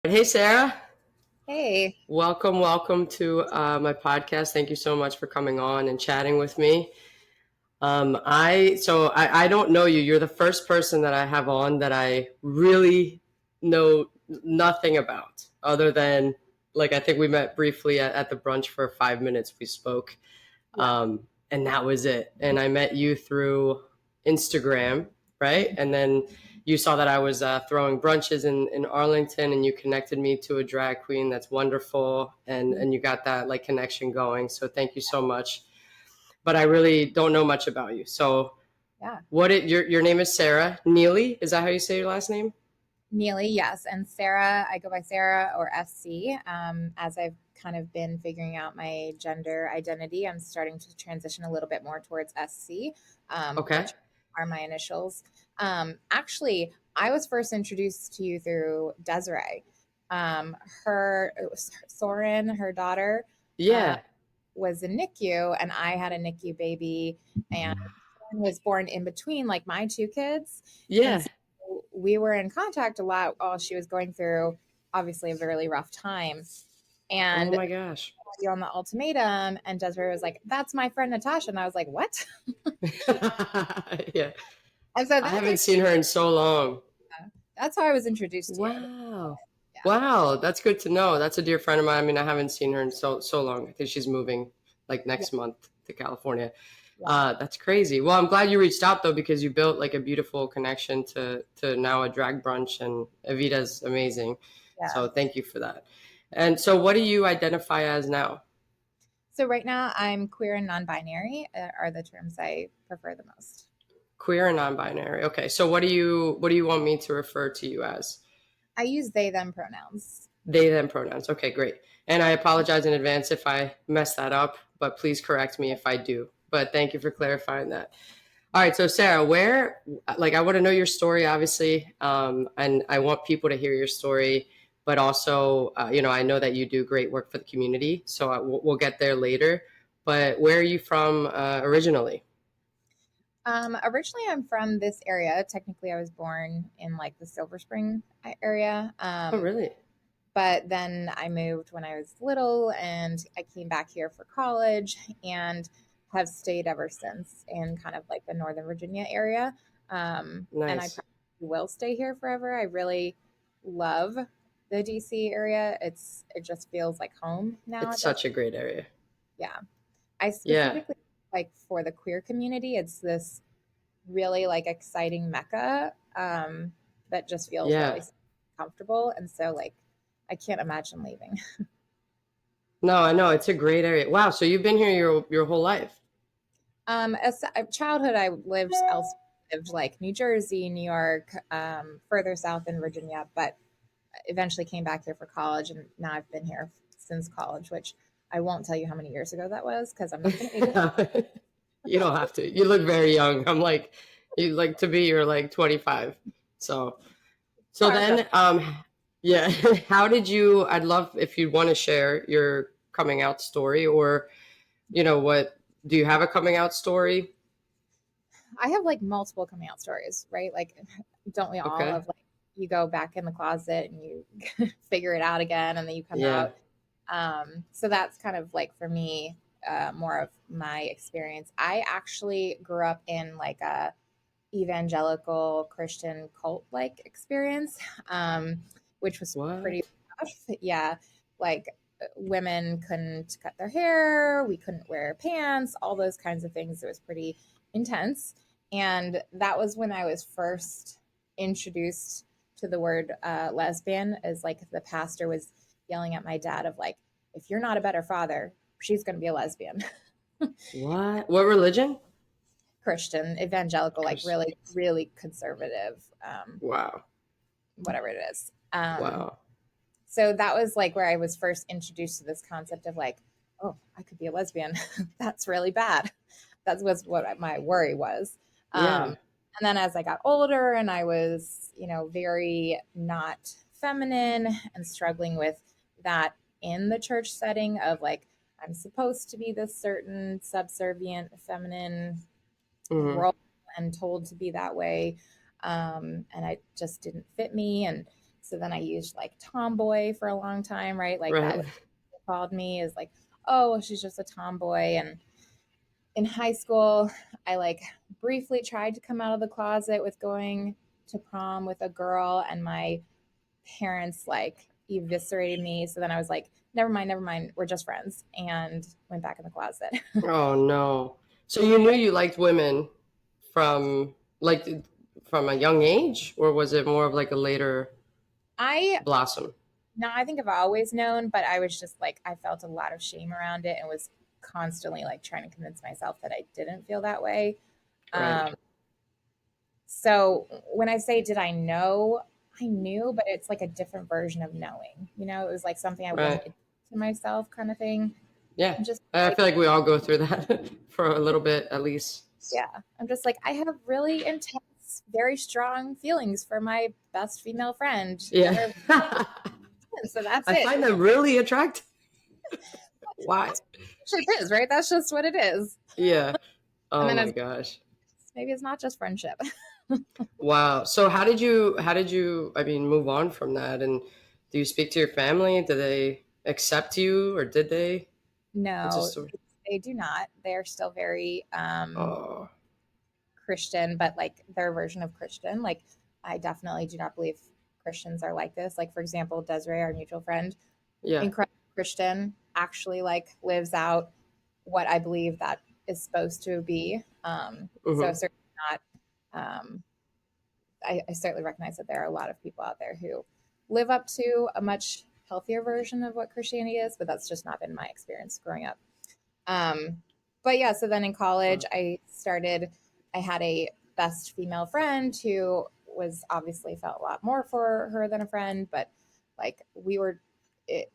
Hey, Sarah. Hey. Welcome to my podcast. Thank you so much for coming on and chatting with me. I don't know you. You're the first person that I have on that I really know nothing about, other than like I think we met briefly at the brunch for 5 minutes. We spoke, Yeah. and that was it. And I met you through Instagram, right? And then you saw that I was throwing brunches in Arlington, and you connected me to a drag queen that's wonderful, and you got that like connection going. So thank you so much. But I really don't know much about you. So Yeah. your name is Sarah Nealy? Is that how you say your last name? Nealy, yes. And Sarah, I go by Sarah or SC. As I've kind of been figuring out my gender identity, I'm starting to transition a little bit more towards SC, Okay. which are my initials. Actually, I was first introduced to you through Desiree. Soren, her daughter, uh, Yeah. was in NICU, and I had a NICU baby, and was born in between like my two kids. And Yeah. so we were in contact a lot while she was going through obviously a really rough time. Oh And my gosh. on the ultimatum, and Desiree was like, "That's my friend Natasha," and I was like, "What?" Yeah. And so I haven't seen her in so long. that's how I was introduced to you. Wow. Yeah. Wow, that's good to know. That's a dear friend of mine. I mean, I haven't seen her in so long. I think she's moving like Yeah. next month to California. Yeah. That's crazy. Well, I'm glad you reached out though because you built like a beautiful connection to now a drag brunch, and Evita's amazing. Yeah. So thank you for that. And so what do you identify as now? So right now I'm queer and non-binary are the terms I prefer the most. Queer and non-binary. Okay. So what do you want me to refer to you as? I use they them pronouns. They them pronouns. Okay, great. And I apologize in advance if I mess that up, but please correct me if I do. But thank you for clarifying that. All right, so Sarah, like, I want to know your story, obviously, and I want people to hear your story, but also, I know that you do great work for the community, so we'll get there later. But where are you from originally? Originally, I'm from this area. Technically, I was born in like the Silver Spring area. Oh, really? But then I moved when I was little, and I came back here for college and have stayed ever since in kind of like the Northern Virginia area. And I Nice. probably will stay here forever. I really love the DC area. It just feels like home now It's at this. such a great area. Yeah. I Yeah, specifically like for the queer community, it's this really like exciting mecca that just feels yeah. really comfortable. And so like I can't imagine leaving. No, I know it's a great area. Wow, so you've been here your whole life. As a childhood, I lived like New Jersey, New York, further south in Virginia, but eventually came back here for college, and now I've been here since college, which I won't tell you how many years ago that was because I'm not going to age it. You don't have to. You look very young. I'm like, you like to be, you're like 25. So, so Far from. then, yeah, how did you, I'd love if you want to share your coming out story, or, what, do you have a coming out story? I have like multiple coming out stories, right? Like, don't we all? Okay. Of like, you go back in the closet and you figure it out again, and then you come Yeah. out. So that's kind of like for me, more of my experience. I actually grew up in like a evangelical Christian cult like experience, which was pretty What? rough. Yeah, like women couldn't cut their hair, we couldn't wear pants, all those kinds of things. It was pretty intense. And that was when I was first introduced to the word lesbian, as like the pastor was yelling at my dad of like, if you're not a better father, she's going to be a lesbian. What religion? Christian, evangelical, like Chris. really, really conservative, Wow. whatever it is. Wow. So that was like where I was first introduced to this concept of like, oh, I could be a lesbian. That's really bad. That was what my worry was. Yeah. And then as I got older and I was, very not feminine and struggling with that in the church setting of like, I'm supposed to be this certain subservient feminine Hmm. role and told to be that way. And I just didn't fit me. And So then I used like tomboy for a long time, right? Like that Right. was called me is like, oh, well, she's just a tomboy. And in high school, I like briefly tried to come out of the closet with going to prom with a girl, and my parents like eviscerated me. So then I was like, never mind, we're just friends, and went back in the closet. Oh no. So you knew you liked women from like from a young age, or was it more of like a later I blossom? No, I think I've always known, but I was just like, I felt a lot of shame around it and was constantly like trying to convince myself that I didn't feel that way. Right. Um, so when I say, did I know? I knew, but it's like a different version of knowing. You know, it was like something I wouldn't Right. admit to myself, kind of thing. Yeah. I'm just I like, feel like we all go through that for a little bit at least. yeah, I'm just like, I have really intense, very strong feelings for my best female friend. Yeah. We're so that's I it. find them really attractive. Why? It is, right? That's just what it is. Yeah. And Oh then my it's gosh. maybe it's not just friendship. Wow. So how did you I mean move on from that, and do you speak to your family? Do they accept you, or did they? What's the No, story? they do not. They're still very Oh, Christian, but like their version of Christian. Like, I definitely do not believe Christians are like this. Like, for example, Desiree, our mutual friend, yeah. incredible Christian, actually like lives out what I believe that is supposed to be. So Hmm. certainly not. Um, I certainly recognize that there are a lot of people out there who live up to a much healthier version of what Christianity is, but that's just not been my experience growing up. Um, but yeah, so then in college, I had a best female friend who was obviously felt a lot more for her than a friend, but like we were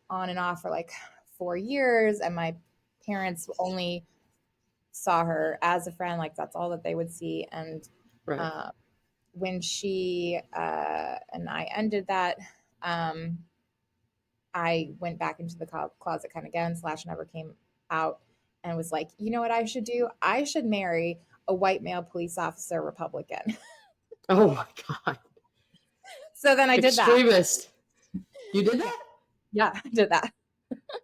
on and off for like 4 years, and my parents only saw her as a friend, like that's all that they would see. And Right. uh, when she and I ended that, um, I went back into the closet kind of again, slash never came out, and was like, you know what I should do? I should marry a white male police officer Republican. Oh my God. So then I did that. Extremist. You did that? Yeah, I did that.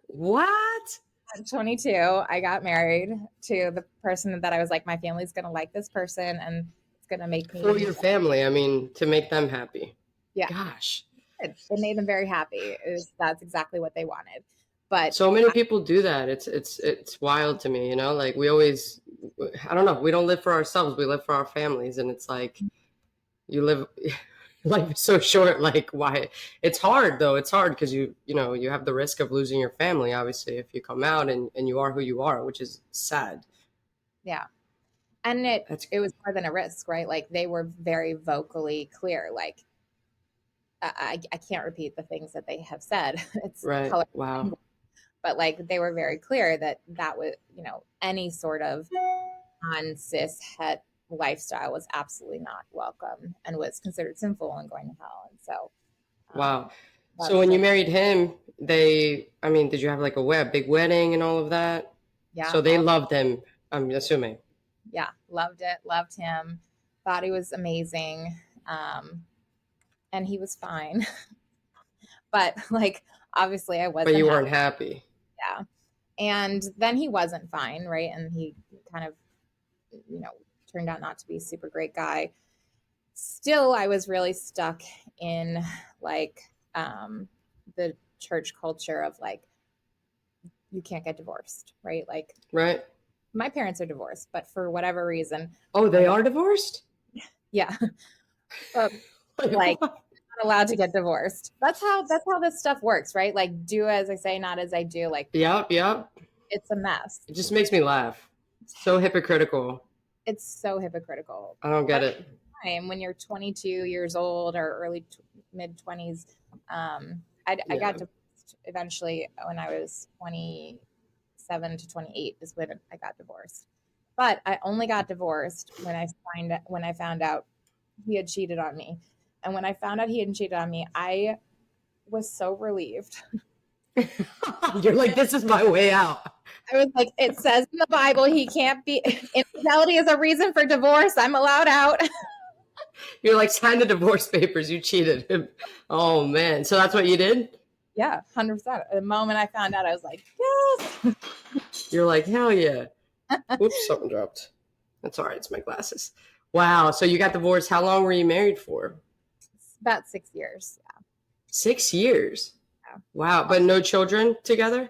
What? At 22, I got married to the person that I was like, my family's going to like this person and it's going to make For me, your family, I mean, to make them happy. yeah, Gosh. it made them very happy. That's exactly what they wanted. But So many people do that. It's wild to me, you know? Like we always I don't know, we don't live for ourselves, we live for our families, and it's like you live life is so short, like why it's hard though. It's hard because you know, you have the risk of losing your family obviously if you come out and you are who you are, which is sad. yeah, and it That's it was more than a risk, right? Like they were very vocally clear. Like I can't repeat the things that they have said. It's right. color, Wow. but like they were very clear that that was, you know, any sort of non cis het lifestyle was absolutely not welcome and was considered sinful and going to hell. And so Wow. So that's when you just, married him, I mean, did you have like a big wedding and all of that? yeah, So they loved him, I'm assuming. yeah, loved it, loved him, thought he was amazing. Um, and he was fine. But like, obviously, I But wasn't you happy. weren't happy. Yeah. And then he wasn't fine, right? And he kind of, you know, turned out not to be a super great guy. Still, I was really stuck in like the church culture of like, you can't get divorced, right? Like, Right? my parents are divorced, but for whatever reason, Oh, when they the, are divorced? yeah, but Like, like, what? not allowed to get divorced. That's how this stuff works, right? Like, do as I say, not as I do. Like, Yep, yep. it's a mess. It just makes me laugh. So hypocritical. It's so hypocritical. I don't get But it. time when you're 22 years old or early mid 20s, I got Yeah. divorced eventually when I was 27 to 28 is when I got divorced. But I only got divorced when I found out he had cheated on me. And when I found out he had cheated on me, I was so relieved. You're like, this is my way out. I was like, it says in the Bible he can't be infidelity is a reason for divorce. I'm allowed out. You're like, sign the divorce papers. You cheated. Oh man. So that's what you did? Yeah, 100%. The moment I found out, I was like, yes. You're like, hell yeah. Oops, something dropped. That's all right. It's my glasses. Wow. So you got divorced. How long were you married for? It's about 6 years. 6 years. Yeah. Wow. But no children together?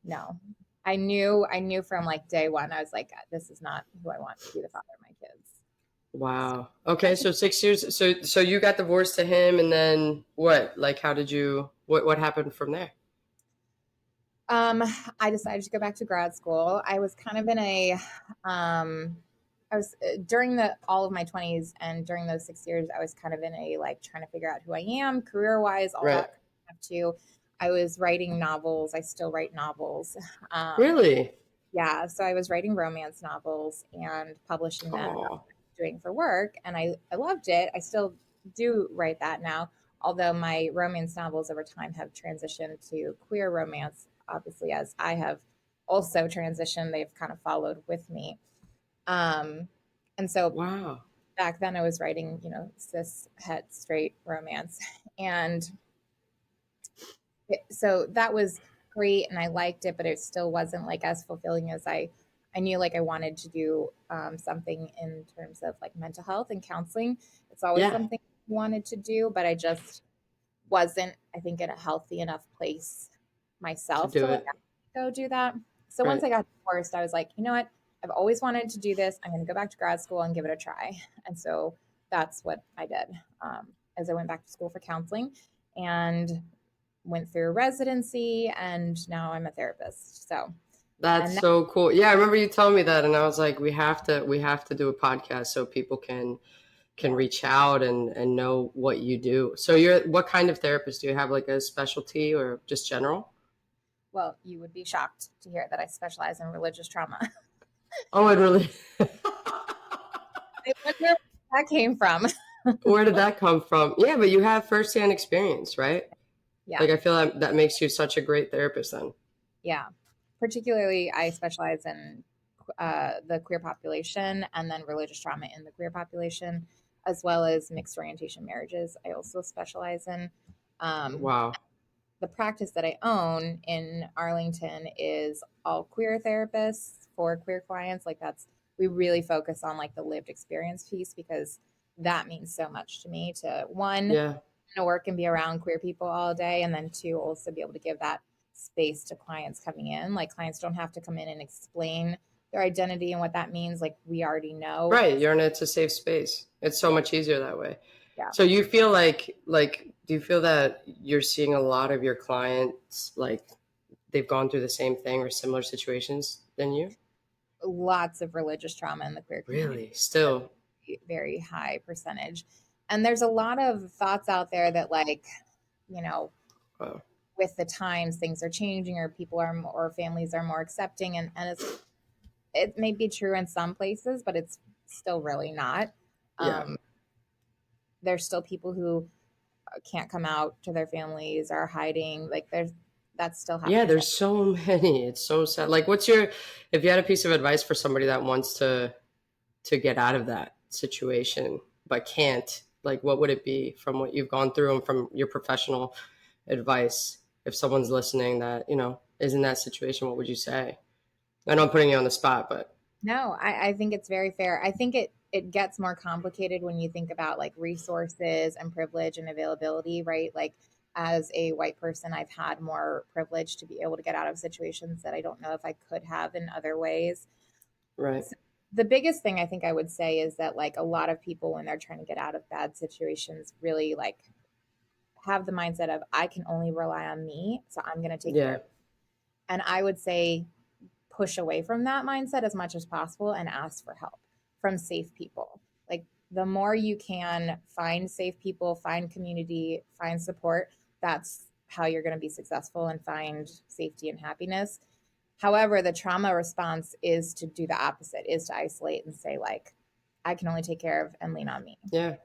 No, I knew from like day one. I was like, this is not who I want to be the father of my kids. Wow. Okay. So 6 years. So you got divorced to him, and then what? Like, how did you? What happened from there? I decided to go back to grad school. I was kind of in a, I was during all of my 20s, and during those 6 years, I was kind of in a like trying to figure out who I am, career wise, all Right. that kind of stuff too. I was writing novels. I still write novels. Um, Really? yeah, so I was writing romance novels and publishing them, Oh. doing for work, and I loved it. I still do write that now, although my romance novels over time have transitioned to queer romance. Obviously, as I have also transitioned, they've kind of followed with me. Um, and so Wow. back then I was writing, cis het straight romance, and so that was great, and I liked it, but it still wasn't like as fulfilling as I knew like I wanted to do something in terms of like mental health and counseling. It's always Yeah. something I wanted to do, but I just wasn't, I think, in a healthy enough place To myself to do like it. go do that. So once Right. I got divorced, I was like, you know what? I've always wanted to do this. I'm going to go back to grad school and give it a try. And so that's what I did. As I went back to school for counseling and went through residency, and now I'm a therapist. So, That's and that, so cool. Yeah, I remember you telling me that, and I was like, we have to do a podcast so people can yeah, reach out and know what you do. So you're what kind of therapist do you have? Like a specialty or just general? well, you would be shocked to hear that I specialize in religious trauma. Oh, it really. I wonder where that came from. Where did that come from? Yeah, but you have firsthand experience, right? Yeah, Like I feel like that makes you such a great therapist then. yeah. Particularly, I specialize in the queer population and then religious trauma in the queer population, as well as mixed orientation marriages. I also specialize in. Um, Wow. the practice that I own in Arlington is all queer therapists for queer clients. Like we really focus on like the lived experience piece because that means so much to me to one, Yeah. to work and be around queer people all day. And then two, also be able to give that space to clients coming in. Like clients don't have to come in and explain their identity and what that means. Like we already know. Right. You're in it's a safe space. It's so Yeah. much easier that way. Yeah. So you feel like do you feel that you're seeing a lot of your clients like they've gone through the same thing or similar situations than you? Lots of religious trauma in the queer community. Really? Still. Very high percentage. And there's a lot of thoughts out there that like, you know, Wow. with the times things are changing or people are or families are more accepting and it may be true in some places, but it's still really not. Yeah. Um, there's still people who can't come out to their families, are hiding. Like that's still Yeah, happening. there's so many. It's so sad. Like what's your if you had a piece of advice for somebody that wants to get out of that situation but can't, like what would it be from what you've gone through and from your professional advice? If someone's listening that, is in that situation, what would you say? I know I'm putting you on the spot, but No, I think it's very fair. I think it gets more complicated when you think about like resources and privilege and availability, right? Like as a white person, I've had more privilege to be able to get out of situations that I don't know if I could have in other ways. right. So the biggest thing I think I would say is that like a lot of people when they're trying to get out of bad situations really like have the mindset of I can only rely on me, so I'm going to take care Yeah. of it. And I would say push away from that mindset as much as possible and ask for help from safe people. Like the more you can find safe people, find community, find support, that's how you're going to be successful and find safety and happiness. However, the trauma response is to do the opposite, is to isolate and say like I can only take care of and lean on me. Yeah.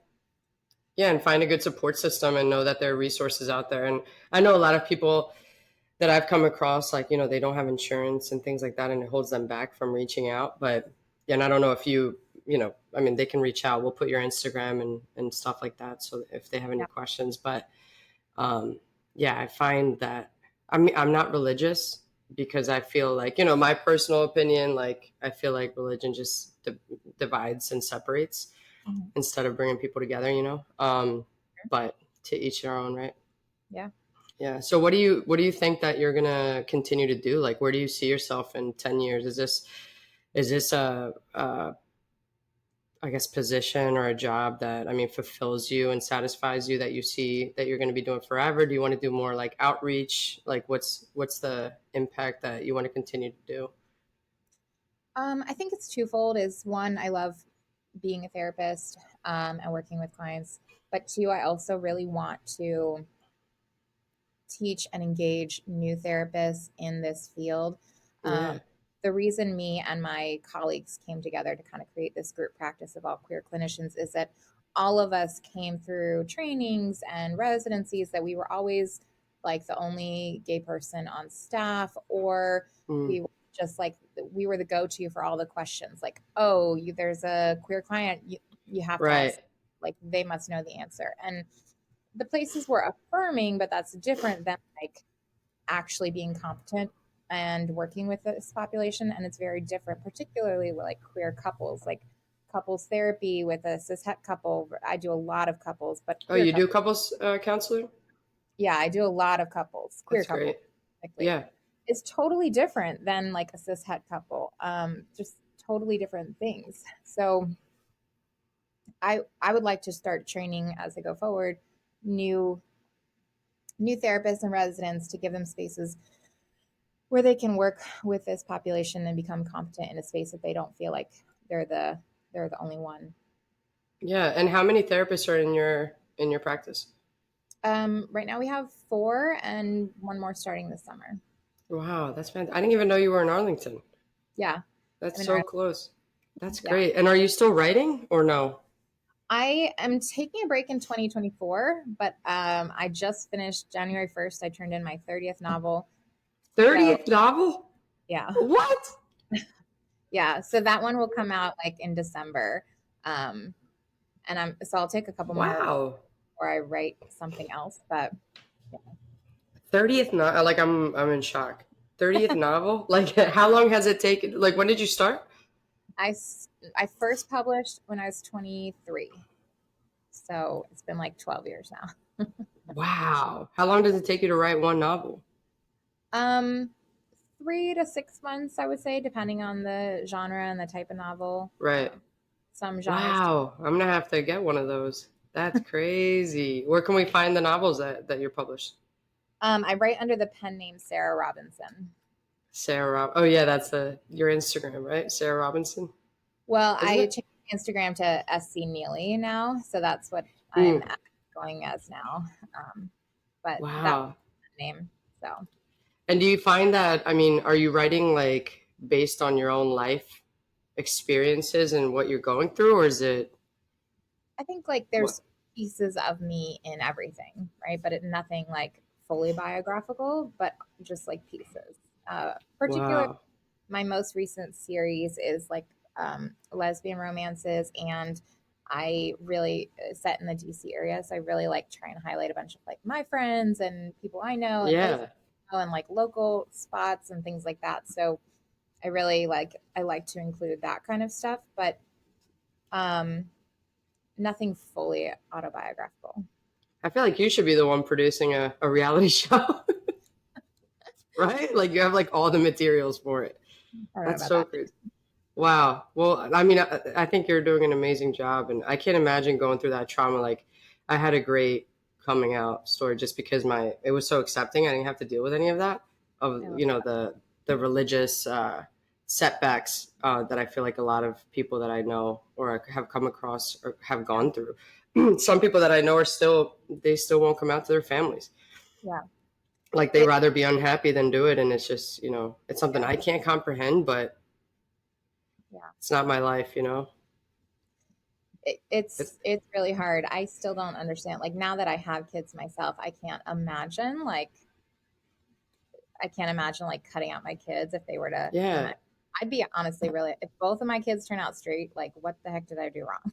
Yeah, and find a good support system and know that there are resources out there. And I know a lot of people that I've come across, like, they don't have insurance and things like that, and it holds them back from reaching out. But, yeah, and I don't know if you I mean, they can reach out. We'll put your Instagram and stuff like that. So if they have any Yeah. questions, but yeah, I find that I'm not religious because I feel like, my personal opinion, like I feel like religion just divides and separates Mhm. instead of bringing people together, but to each their own, right? Yeah. Yeah. So what do you think that you're gonna continue to do? Like, where do you see yourself in 10 years? Is this a I guess position or a job that, I mean, fulfills you and satisfies you, that you see that you're going to be doing forever? Do you want to do more like outreach? Like, what's the impact that you want to continue to do? I think it's twofold. Is one, I love being a therapist and working with clients, but two, I also really want to teach and engage new therapists in this field. Um, Yeah. the reason me and my colleagues came together to kind of create this group practice of all queer clinicians is that all of us came through trainings and residencies that we were always like the only gay person on staff, or Mm, we were just like we were the go-to for all the questions. Like, oh, there's a queer client, you have to right. ask. Like, they must know the answer. And the places were affirming, but that's different than like actually being competent and working with this population. And it's very different, particularly with like queer couples, like couples therapy with a cis het couple. I do a lot of couples, but Oh, queer you do couples. couples counseling? Yeah, I do a lot of couples, queer That's couples, great. specifically. Yeah. It's totally different than like a cis het couple. Just totally different things. So I would like to start training as I go forward new therapists and residents to give them spaces where they can work with this population and become competent in a space that they don't feel like they're the only one. Yeah. And how many therapists are in your practice? Right now we have 4 and one more starting this summer. Wow, that's fantastic. I didn't even know you were in Arlington. Yeah, That's I'm in so Ireland. close. That's Yeah, great. And are you still writing or no? I am taking a break in 2024, but I just finished January 1st. I turned in my 30th novel. So 30th novel? yeah, What? yeah. So that one will come out like in December. Um, and I'll take a couple more Wow. before I write something else. But 30th novel? Like, I'm in shock. 30th novel? Like, how long has it taken? Like, when did you start? I I first published when I was 23. So it's been like 12 years now. Wow. How long does it take you to write one novel? Um, 3 to 6 months, I would say, depending on the genre and the type of novel. Right. Some genres. Wow. I'm gonna have to get one of those. That's crazy. Where can we find the novels that you're published? I write under the pen name Sarah Robinson. Sarah Oh yeah, that's your Instagram, right? Sarah Robinson, Well, isn't I it? changed my Instagram to SC Nealy now, so that's what I'm Mm. going as now. But that was Wow. the name. So And do you find that, I mean, are you writing like based on your own life experiences and what you're going through, or is it I think like what? there's pieces of me in everything, right? But nothing like fully biographical, but just like pieces. Particular, Wow. my most recent series is like lesbian romances, and I really set in the DC area, so I really like try and highlight a bunch of like my friends and people I know and places Yeah. I know and like local spots and things like that. So I like to include that kind of stuff, but um nothing fully autobiographical. I feel like you should be the one producing a reality show, right? Like you have like all the materials for it. I don't know That's about so that. crazy. Wow. Well, I mean, I think you're doing an amazing job, and I can't imagine going through that trauma. Like, I had a great coming out story just because it was so accepting. I didn't have to deal with any of that of I love the religious setbacks that I feel like a lot of people that I know or have come across or have that. gone through. Some people that I know they still won't come out to their families. Yeah. Like they It, rather be unhappy than do it, and it's just it's something yeah. I can't comprehend, but Yeah. it's not my life. It's It's really hard. I still don't understand. Like now that I have kids myself, I can't imagine like cutting out my kids if they were to come yeah. out. I'd be honestly really, if both of my kids turn out straight, like what the heck did I do wrong?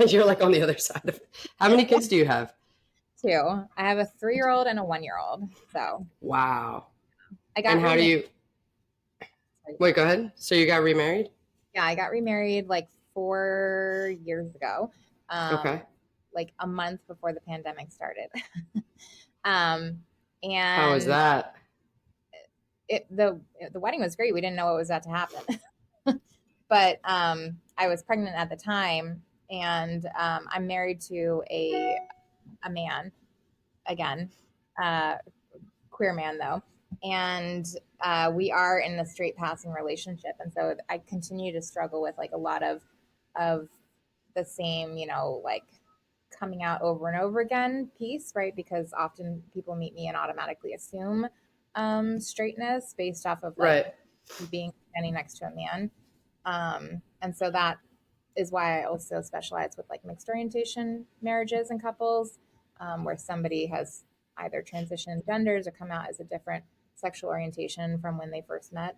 You're like on the other side of it. How many kids do you have? Two. I have a 3-year-old and a 1-year-old. So Wow. I And got how do remarried. you, wait, go ahead. So you got remarried? Yeah, I got remarried like 4 years ago, Okay. like a month before the pandemic started. um, How was and that? the wedding was great. We didn't know what was about to happen, but I was pregnant at the time, and I'm married to a man again, uh, queer man though, and we are in a straight passing relationship, and so I continue to struggle with like a lot of the same, like coming out over and over again piece, right? Because often people meet me and automatically assume straightness based off of like Right. being standing next to a man. And so that is why I also specialize with like mixed orientation marriages and couples, where somebody has either transitioned genders or come out as a different sexual orientation from when they first met.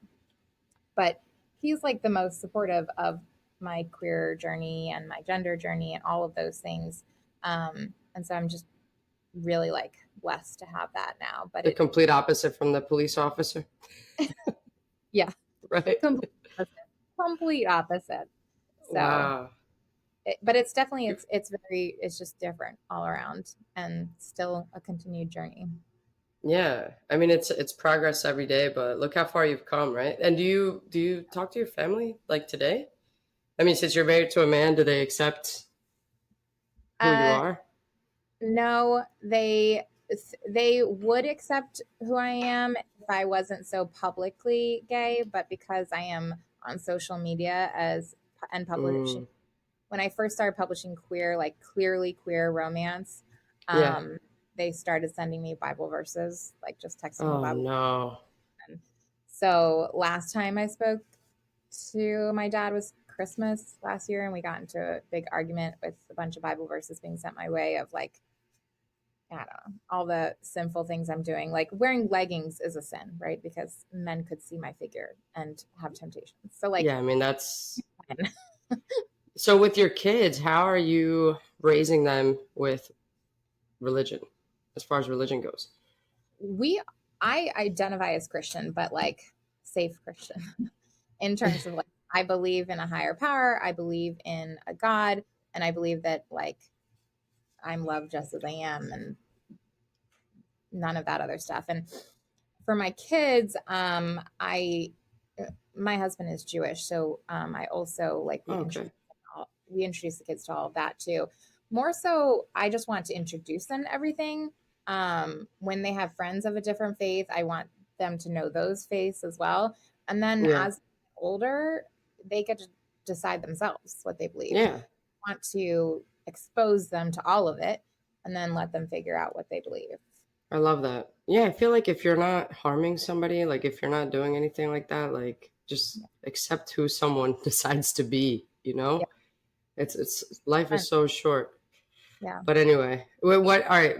But he's like the most supportive of my queer journey and my gender journey and all of those things. And so I'm just really like blessed to have that now. But The it, complete opposite from the police officer. yeah, Right. complete opposite, complete opposite. So, Wow. but it's definitely it's just different all around and still a continued journey. Yeah. I mean it's progress every day, but look how far you've come, right? And do you talk to your family like today? I mean, since you're married to a man, do they accept who you Uh, are? no, they would accept who I am if I wasn't so publicly gay, but because I am on social media as and publishing Mm, when I first started publishing queer, like clearly queer romance, yeah. um, they started sending me Bible verses, like just texting me Oh Bible. no. So last time I spoke to my dad was Christmas last year, and we got into a big argument with a bunch of Bible verses being sent my way of like, I don't know, all the sinful things I'm doing. Like wearing leggings is a sin, right? Because men could see my figure and have temptations. So like, Yeah, I mean that's so with your kids, how are you raising them with religion as far as religion goes? we I identify as Christian, but like safe Christian in terms of like I believe in a higher power, I believe in a God, and I believe that like I'm loved just as I am and none of that other stuff. And for my kids, I my husband is Jewish, so I also like Oh, okay. we introduce the kids to all of that too. More so, I just want to introduce them to everything. When they have friends of a different faith, I want them to know those faiths as well. And then Yeah. as older, they get to decide themselves what they believe. Yeah. I want to expose them to all of it and then let them figure out what they believe. I love that. Yeah, I feel like if you're not harming somebody, like if you're not doing anything like that, like just accept who someone decides to be, you Yeah. know? It's life is so short. Yeah. But anyway, what all right,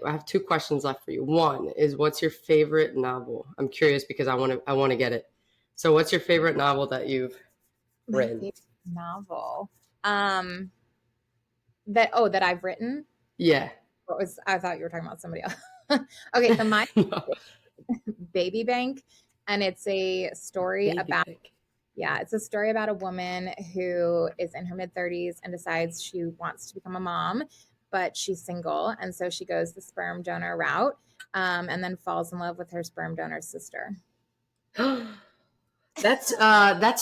I have two questions left for you. One is what's your favorite novel? I'm curious because I want to get it. So what's your favorite novel that you've My read? favorite novel. Um, that I've written. Yeah. What was I thought you were talking about somebody else. Okay, so my No. Baby Bank, and it's a story Baby about pig. yeah, it's a story about a woman who is in her mid 30s and decides she wants to become a mom, but she's single, and so she goes the sperm donor route, and then falls in love with her sperm donor's sister. That's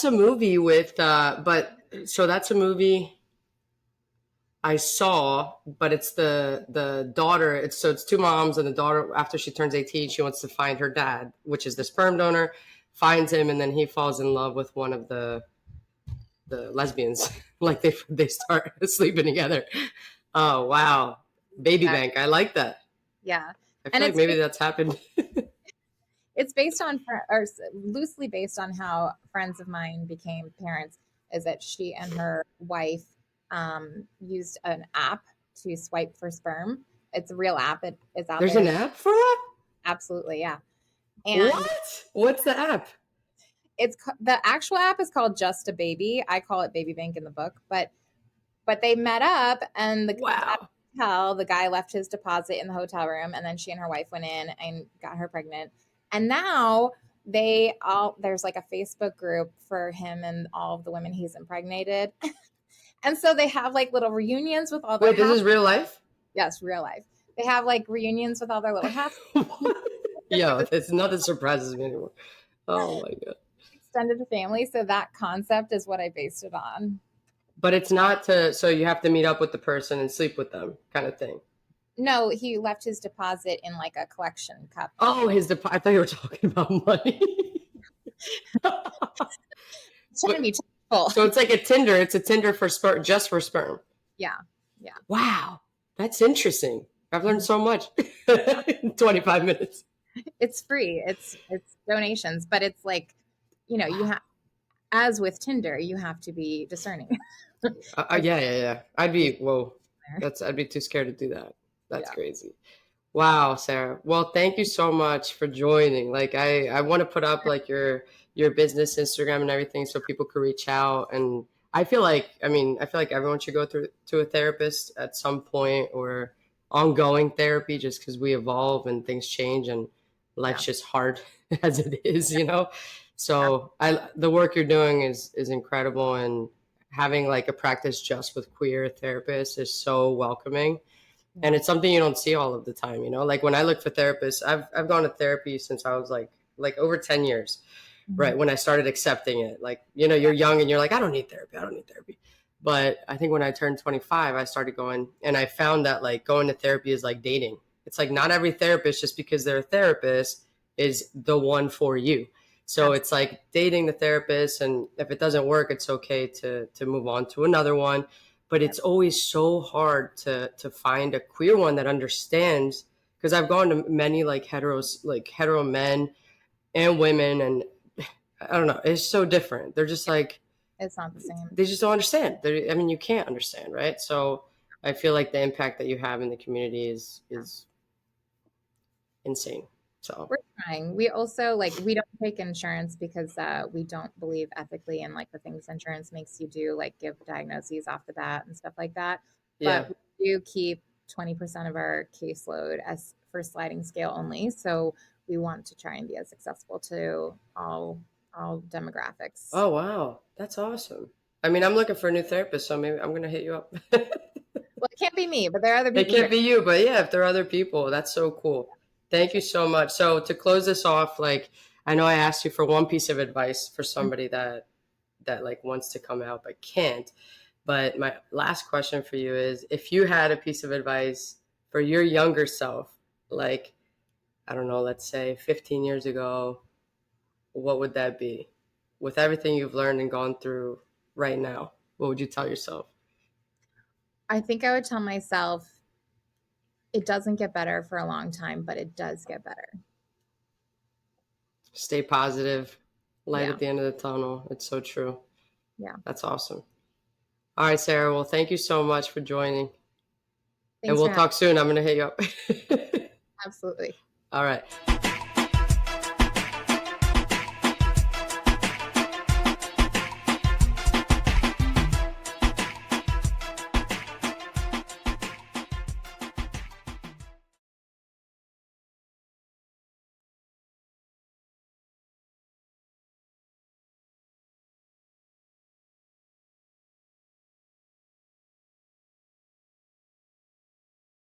a movie with but so that's a movie I saw, but it's the daughter. It's two moms and the daughter. After she turns 18, she wants to find her dad, which is the sperm donor. Finds him, and then he falls in love with one of the lesbians. Like they start sleeping together. Oh wow, Baby Exactly. Bank. I like that. Yeah, I and feel like maybe that's happened. it's based on or loosely based on how friends of mine became parents. Is that she and her wife used an app to swipe for sperm. It's a real app. It is out There's an there. app for that. Absolutely, yeah. And What? What's the app? The actual app is called Just a Baby. I call it Baby Bank in the book, but they met up, and Wow. the guy left his deposit in the hotel room, and then she and her wife went in and got her pregnant. And now there's like a Facebook group for him and all of the women he's impregnated. And so they have like little reunions with all their Wait, this is real life? yes, real life. They have like reunions with all their little half Yo, it's nothing surprises me anymore. Oh my God. extended family. So that concept is what I based it on. But it's not so you have to meet up with the person and sleep with them kind of thing. No, he left his deposit in like a collection cup. Oh, I thought you were talking about money. Shouldn't be full. So it's like a Tinder. It's a Tinder for sperm, just for sperm. Yeah. Wow. That's interesting. I've learned so much in 25 minutes. It's free. It's donations, but it's like, you have, as with Tinder, you have to be discerning. Yeah. I'd be too scared to do that. That's crazy. Wow, Sarah. Well, thank you so much for joining. Like I want to put up like your business Instagram and everything so people could reach out. And I feel like everyone should go through to a therapist at some point, or ongoing therapy, just because we evolve and things change and life's just hard as it is, So the work you're doing is incredible, and having like a practice just with queer therapists is so welcoming. And it's something you don't see all of the time, Like when I look for therapists, I've gone to therapy since I was like over 10 years, right? When I started accepting it, like, you're young and you're like, I don't need therapy. But I think when I turned 25, I started going, and I found that like going to therapy is like dating. It's like not every therapist, just because they're a therapist, is the one for you. So it's like dating the therapist, and if it doesn't work, it's okay to move on to another one. But it's always so hard to find a queer one that understands, because I've gone to many like hetero men and women, and I don't know, it's so different. They're just like, it's not the same. They just don't understand. You can't understand, right? So I feel like the impact that you have in the community is insane. So we're trying. We also we don't take insurance because we don't believe ethically in like the things insurance makes you do, like give diagnoses off the bat and stuff like that. yeah. But we do keep 20% of our caseload as for sliding scale only. So we want to try and be as accessible to all demographics. Oh wow, that's awesome. I mean, I'm looking for a new therapist, so maybe I'm gonna hit you up. Well, it can't be me, but there are other people. It can't be you, but yeah, if there are other people, that's so cool. Thank you so much. So to close this off, like, I know I asked you for one piece of advice for somebody that like wants to come out but can't. But my last question for you is, if you had a piece of advice for your younger self, like, I don't know, let's say 15 years ago, what would that be? With everything you've learned and gone through right now, what would you tell yourself? I think I would tell myself, it doesn't get better for a long time, but it does get better. Stay positive, light at the end of the tunnel. It's so true. Yeah. That's awesome. All right, Sarah. Well, thank you so much for joining. Thanks, and we'll talk soon. I'm going to hit you up. Absolutely. All right.